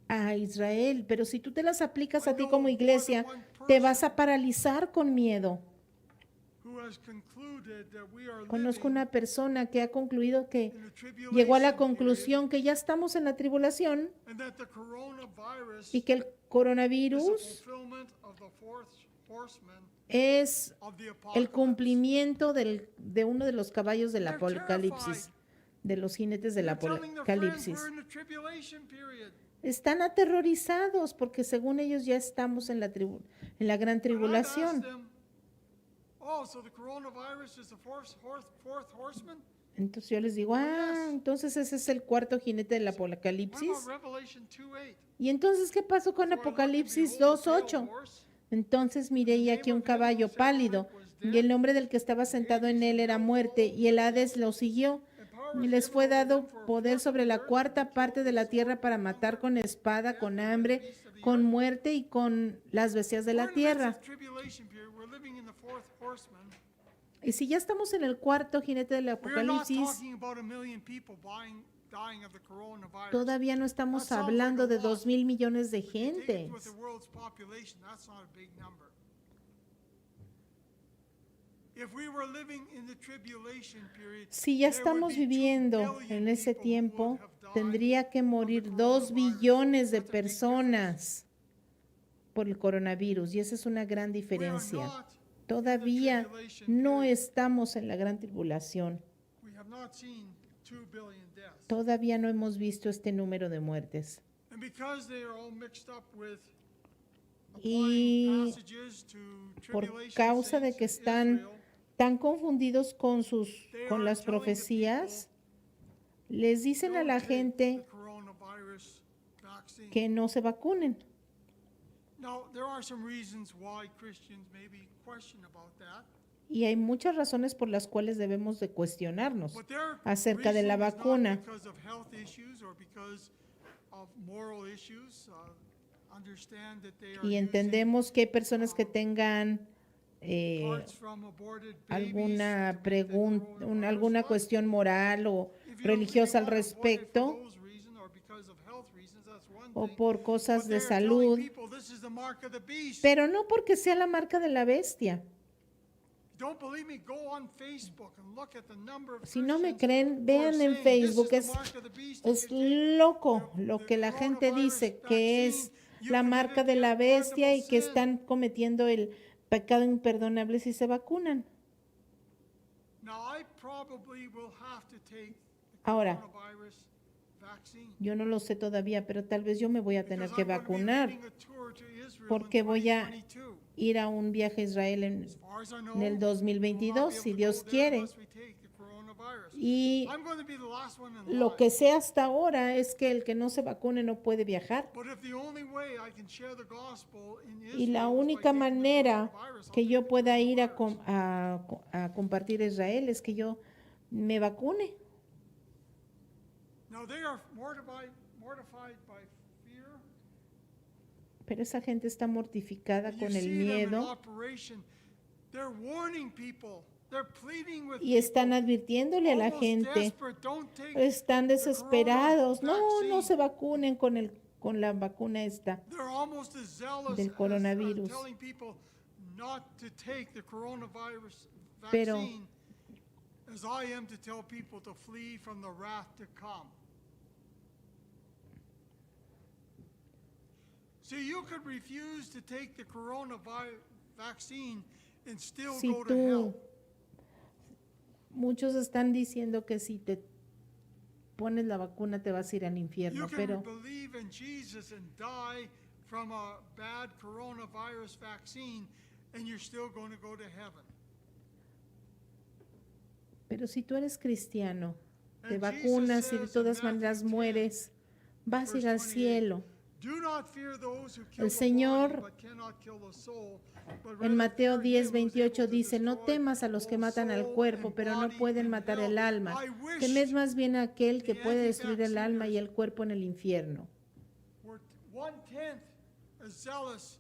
a Israel, pero si tú te las aplicas a ti I como know iglesia, more than one te vas person a paralizar con miedo. who has concluded that we are Conozco living una persona que ha concluido que in the tribulation llegó a la period, conclusión que ya estamos en la tribulación and that the coronavirus y que el is the coronavirus fulfillment of the fourth horseman es of the el apocalypse. cumplimiento de uno de los caballos del They're Apocalipsis, terrified. de los jinetes del They're telling their friends Apocalipsis. we're in the tribulation period. Están aterrorizados porque según ellos ya estamos en la gran But I've asked tribulación. them, oh, so the coronavirus is the fourth horseman? Entonces yo les digo, yes. entonces ese es el cuarto jinete del What Apocalipsis. about Revelation 2:8? ¿Y entonces qué pasó con So I looked, and Apocalipsis behold, a pale 2:8? horse. Entonces miré y aquí un caballo pálido, y el nombre del que estaba sentado en él era Muerte, y el Hades lo siguió. And power Y was les given fue unto them dado for a poder fourth sobre of the la earth, cuarta and to parte de la kill tierra with para sword, matar con espada, con death, and hambre, beasts of the con earth. muerte y con las bestias de la We're in the midst tierra. of tribulation period. We're living in the fourth horseman. Y si ya estamos en el cuarto jinete del We are not Apocalipsis, talking about 1 million people dying of the coronavirus. todavía no estamos hablando de 2.000 millones de If you take it with gentes. the world's population, that's not a big number. If we were living in the tribulation period, Si ya there would estamos be 2 viviendo billion en ese people who tiempo, would have died tendría que of the morir 2 coronavirus. billones de That's a big personas por el coronavirus, y esa es una gran difference. We are diferencia. not in the Todavía tribulation no period. estamos en la gran tribulación. We have not seen 2 billion deaths. Todavía no hemos visto este número de muertes. And because they are all mixed up with Y applying passages to por tribulation causa de saints que in están Israel, tan confundidos con they con are las telling the profecías, les dicen a don't la take the gente coronavirus vaccine. que no se vacunen. Now, there are some reasons why Christians maybe question about that. Y hay muchas razones por las cuales debemos de cuestionarnos But their acerca de la reason is not vacuna. because of health issues or because of moral issues. Understand that they are Y using entendemos que hay personas que tengan parts from aborted babies alguna to make the pregunta, coronavirus alguna vaccine. cuestión moral o If you don't religiosa al want aborted for respecto, those reasons or because of health reasons, that's one o thing. por cosas But de they are telling salud, people this is the mark of the beast. pero no porque sea la marca de la bestia. Don't believe me, go on Facebook and look at the number of Si no me Christians creen, who are vean en saying, "This Facebook, is the mark of the beast." If es you take loco the- lo the que la gente coronavirus dice que es vaccine, you la committed marca de the la bestia y que unpardonable sin. están cometiendo el pecado imperdonable si se vacunan. Now, I probably will have to take the Ahora, coronavirus vaccine. yo no lo sé todavía, pero tal vez yo me voy a tener Because que I'm going to be vacunar, leading a tour to Israel porque in voy a 2022. ir a un viaje a Israel As far as I know, en el we'll not 2022, be si able to Dios go there quiere. unless we take the coronavirus. Y I'm going to be the last one in lo line. que sé hasta ahora es que el que no se vacune no puede viajar. But if the only way I can share the gospel in Y la Israel is by única taking the manera coronavirus, I'll que take yo the pueda ir a, coronavirus. a compartir a Israel es que yo me vacune. Now, they are mortified by fear. Pero esa gente está mortificada And you con el see them in miedo operation. They're warning people. They're pleading with y están people. advirtiéndole a la Almost gente. desperate, don't take Están the desesperados. corona No, no vaccine. se vacunen con la vacuna esta. They're almost as zealous Del as coronavirus. telling people not to take the coronavirus Pero- vaccine as I am to tell people to flee from the wrath to come. See, you could refuse to take the coronavirus vaccine and still Si go to hell. tú, muchos están diciendo que si te pones la vacuna te vas a ir al You infierno, can pero believe in Jesus and die from a bad coronavirus vaccine, and you're still going to go to heaven. si tú eres cristiano, te And vacunas Jesus y de says in todas Matthew maneras 10, mueres, vas a ir verse al 28, cielo. Do not fear those who kill El the Señor body, but cannot kill the soul, but En rather Mateo fear 10, him who is 28 able to dice, no destroy temas a los que both matan al soul cuerpo, and pero no body pueden in matar hell. el alma. I wish Temed más bien a aquel que the puede destruir el alma y anti-vaxxers el cuerpo en el infierno. were 1/10 as zealous,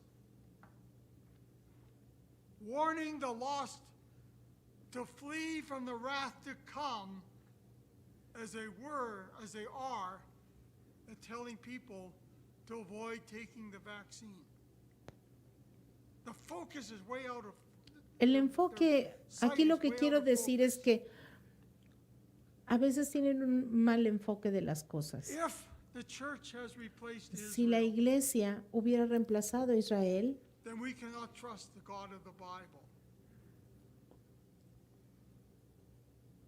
warning the lost to flee from the wrath to come as they were, as they are, at telling people to avoid taking the vaccine. The focus is way out of El enfoque, aquí lo que quiero decir es que a veces tienen un mal enfoque de las cosas. if the church has replaced Si la Israel, iglesia hubiera reemplazado a Israel, then we cannot trust the God of the Bible.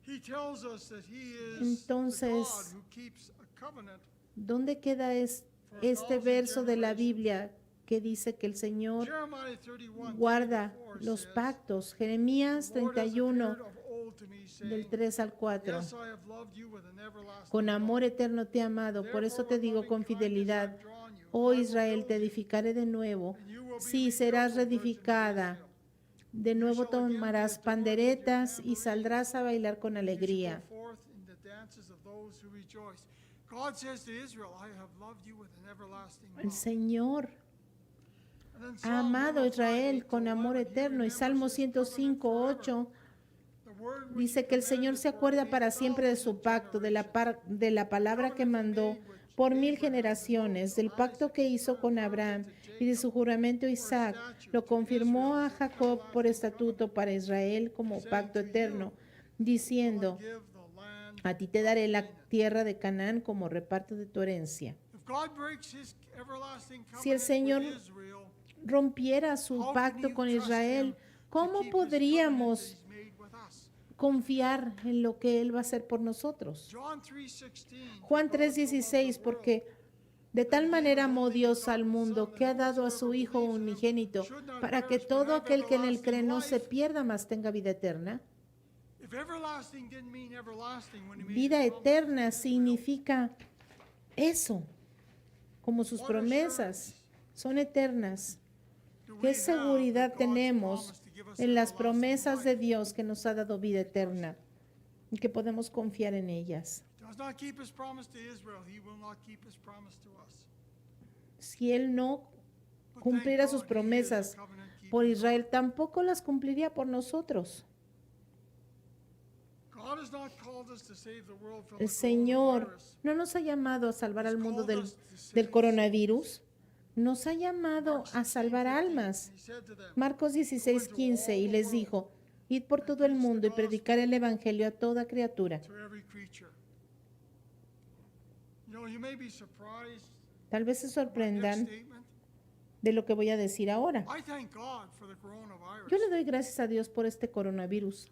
He tells us that he is the Entonces, God who keeps a covenant. ¿dónde queda este verso de la Biblia que dice que el Señor Jeremiah 31, guarda 3-4 los says, pactos? Jeremías "The Lord has 31, appeared of old to me, saying, del 3 al 4. Yes, I have loved you with an everlasting Con love. amor eterno te he amado, por eso te digo con fidelidad, oh Israel, te edificaré de nuevo. Sí, serás reedificada. De nuevo tomarás panderetas y saldrás a bailar con alegría. God says to Israel, I have loved you with an everlasting El love. Señor And then ha Psalm amado a 105, Israel con 8-11, amor he eterno. Y remembers Salmo his covenant 105, forever. 8 word which Dice que el Señor se acuerda para siempre de su pacto, de la palabra que mandó por 1000 generaciones, del pacto que hizo con Abraham y de su juramento a Isaac. Lo confirmó a Jacob por estatuto para Israel como pacto eterno, diciendo, give the land. a ti te daré la tierra de Canaán como reparto de tu herencia. If God breaks his everlasting Si el covenant Señor with Israel, rompiera su how can pacto you con trust Israel, him to ¿cómo keep his podríamos covenant that he's made with us? confiar en lo que Él va a hacer por nosotros? John 3:16. Juan 3:16, porque de tal manera amó Dios al mundo que ha dado a su Hijo unigénito, para que todo aquel que en Él cree no se pierda, mas tenga vida eterna. If everlasting didn't mean everlasting when he made Vida his promise eterna to Israel, significa eso, como sus promesas son eternas. do we ¿Qué have seguridad that God's tenemos promise to give us en las everlasting promesas de life Dios que nos ha dado vida eterna y que podemos confiar en ellas? does not keep his promise to Israel, he will not keep his promise to us. Si Él no But thank cumpliera sus God he is a promesas covenant-keeping por God. Israel, tampoco las cumpliría por nosotros. God has not called us to save the world from El the Señor coronavirus. no nos ha llamado a salvar al mundo He's called us to save del coronavirus, nos ha llamado Mark a salvar 16:15, almas. he said to them, Marcos 16:15, y les dijo, id por todo el mundo y predicar el evangelio a toda criatura. to every creature. You may be surprised Tal vez se by my next sorprendan statement. de lo que voy a decir ahora. I thank God for the coronavirus. Yo le doy gracias a Dios por este coronavirus.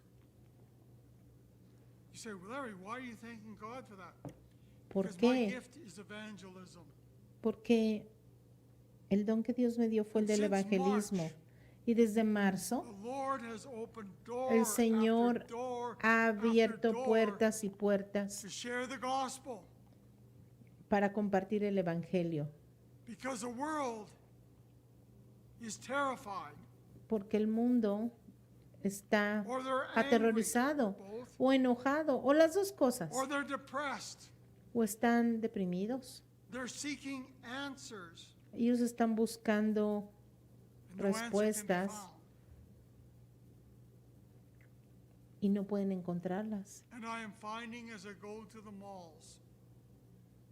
You say, well, Larry, why are you thanking God for that? ¿Por Because my qué? gift is evangelism. Porque el don que Dios me dio fue el del Since evangelismo. March, Y desde marzo, The Lord has opened door el Señor after door ha after abierto door puertas y puertas to share the gospel, para compartir el evangelio. because the world is terrified, Porque el mundo está or they're aterrorizado angry, both, o enojado, o las dos cosas, or they're depressed. o están deprimidos. They're seeking answers. Ellos están buscando and no answer can be respuestas found. y no pueden encontrarlas. And I am finding as I go to the malls,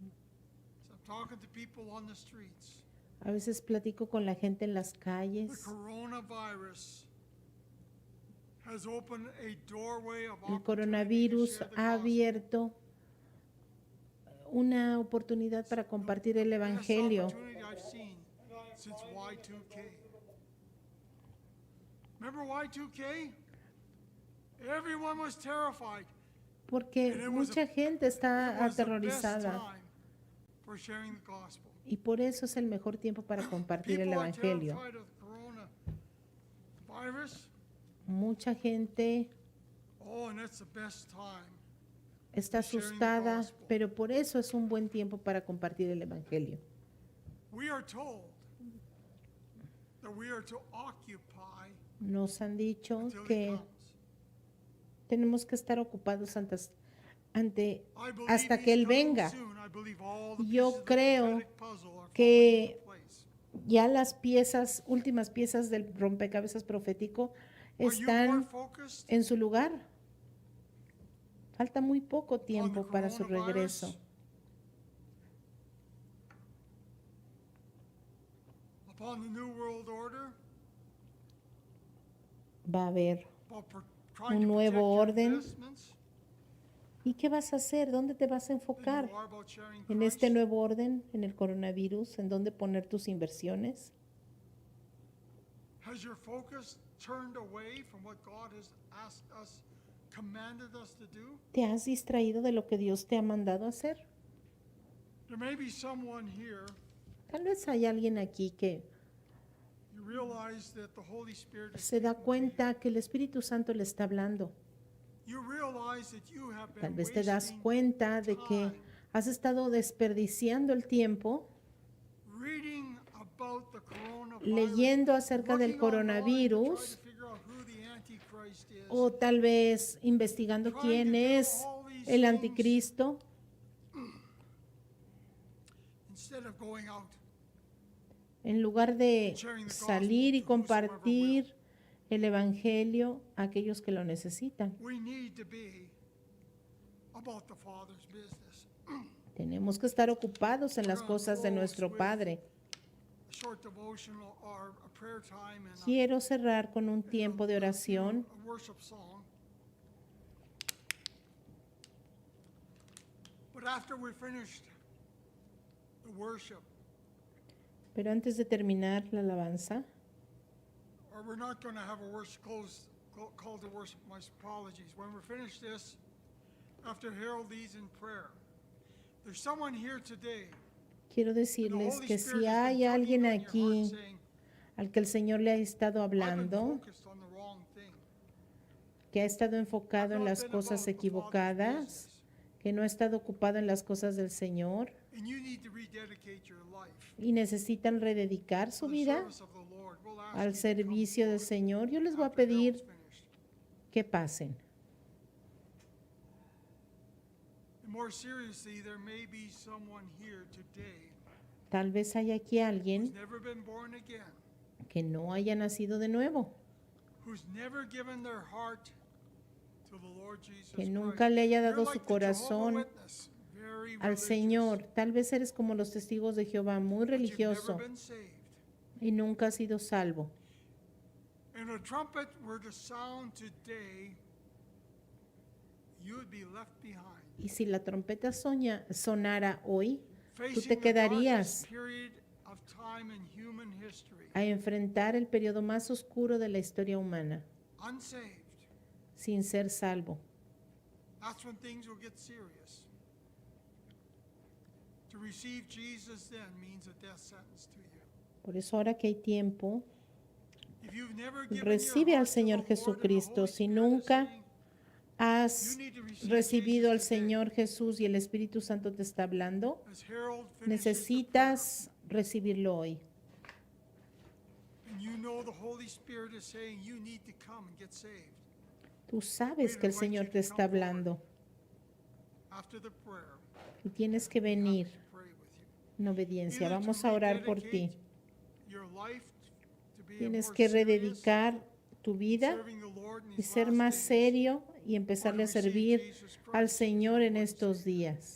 as I'm talking to people on the streets, A veces platico con la gente en las the calles. coronavirus has opened a doorway of El opportunity to coronavirus share the ha gospel. abierto una oportunidad para compartir el Best evangelio. opportunity I've seen since Y2K. Remember Y2K? Everyone was terrified. Porque And it was mucha gente It está was the best aterrorizada time for sharing the gospel. y por eso es el mejor tiempo para compartir el People are evangelio. terrified of the coronavirus. Mucha gente Oh, and that's the best time. está asustada, pero por eso es un buen tiempo para compartir el evangelio. We are told that we are to occupy Nos han dicho until he que comes. tenemos que estar ocupados I believe hasta he's que Él coming venga. soon. I believe all the Yo pieces of the creo prophetic puzzle are que falling into place. Ya las piezas, últimas piezas del rompecabezas profético Are you more están focused en su lugar. Falta muy poco on the tiempo para su coronavirus regreso. upon the New World Order? Va a haber. About trying Un to nuevo protect your orden. investments ¿Y qué vas a hacer? ¿Dónde te vas a than enfocar? you are about sharing ¿En Christ? este nuevo orden, en el coronavirus? ¿En dónde poner tus inversiones? Has your focus turned away from what God has asked us, commanded us to do? ¿Te has distraído de lo que Dios te ha mandado hacer? There may be someone here, Tal vez hay alguien aquí que you realize that the Holy Spirit is se da speaking to cuenta que el Espíritu Santo le está hablando. you. You realize that you have Tal been vez te das wasting cuenta de que time has estado desperdiciando el tiempo reading about the coronavirus, leyendo acerca del looking online to try coronavirus to figure out who the Antichrist is, o tal vez investigando quién es el anticristo instead of going out. en lugar de salir y compartir el evangelio a aquellos que lo necesitan. We need to be about the Father's business. Tenemos que estar ocupados en las cosas de nuestro Padre. A short devotional or a prayer time and Quiero cerrar con un tiempo de oración. a worship song. But after we finished the worship, Pero antes de terminar la alabanza, or we're not going to have a worship call to worship, my apologies. When we finish this, after Harold leads in prayer, there's someone here today. quiero and the decirles Holy que Spirit si has been hay tugging alguien on your heart aquí saying, al que el Señor le ha estado "I've been hablando, focused on the wrong thing. que ha estado enfocado I've en not las been cosas about the Father's equivocadas, business." que no ha estado ocupado en las cosas del Señor And you need to rededicate your life y necesitan rededicar su to the vida service of the Lord. We'll ask you al to come servicio del forward Señor. Yo les voy a after pedir Harold's finished. que pasen. And more seriously, there may be someone here today Tal vez haya aquí who's alguien never been born again, que no haya nacido de nuevo, who's never given their heart to the Lord Jesus que Christ. nunca le haya You're dado like su the Jehovah corazón Witness, very al religious, Señor. Tal vez eres como los testigos de Jehová, muy but you've religioso never been saved. y nunca has sido salvo. And a trumpet were to sound today, you would be left behind. Y si la trompeta sonara hoy, tú Facing te the quedarías darkest period of time in human history, a enfrentar el periodo más oscuro de la historia humana, unsaved. sin ser salvo. That's when things will get serious. To receive Jesus then means a death sentence to you. Por eso ahora que hay tiempo, If you've never given your recibe al heart to the Señor Lord and the Jesucristo. Holy Si Spirit is nunca saying, has you need to receive recibido al Jesus today. Señor Jesús y el Espíritu Santo te está hablando, As Harold finishes the necesitas recibirlo hoy. prayer, and you know the Holy Spirit is saying you need to come and get saved. Tú sabes que el Señor te está hablando After the prayer, y tienes que I'm happy venir to pray with you. en obediencia. Either to Vamos a orar por ti. rededicate your life to be a Tienes more que serious rededicar tu vida serving the Lord in y these ser last más days, serio y or empezarle a to receive servir Jesus Christ al as your Señor en Lord and estos Savior. días.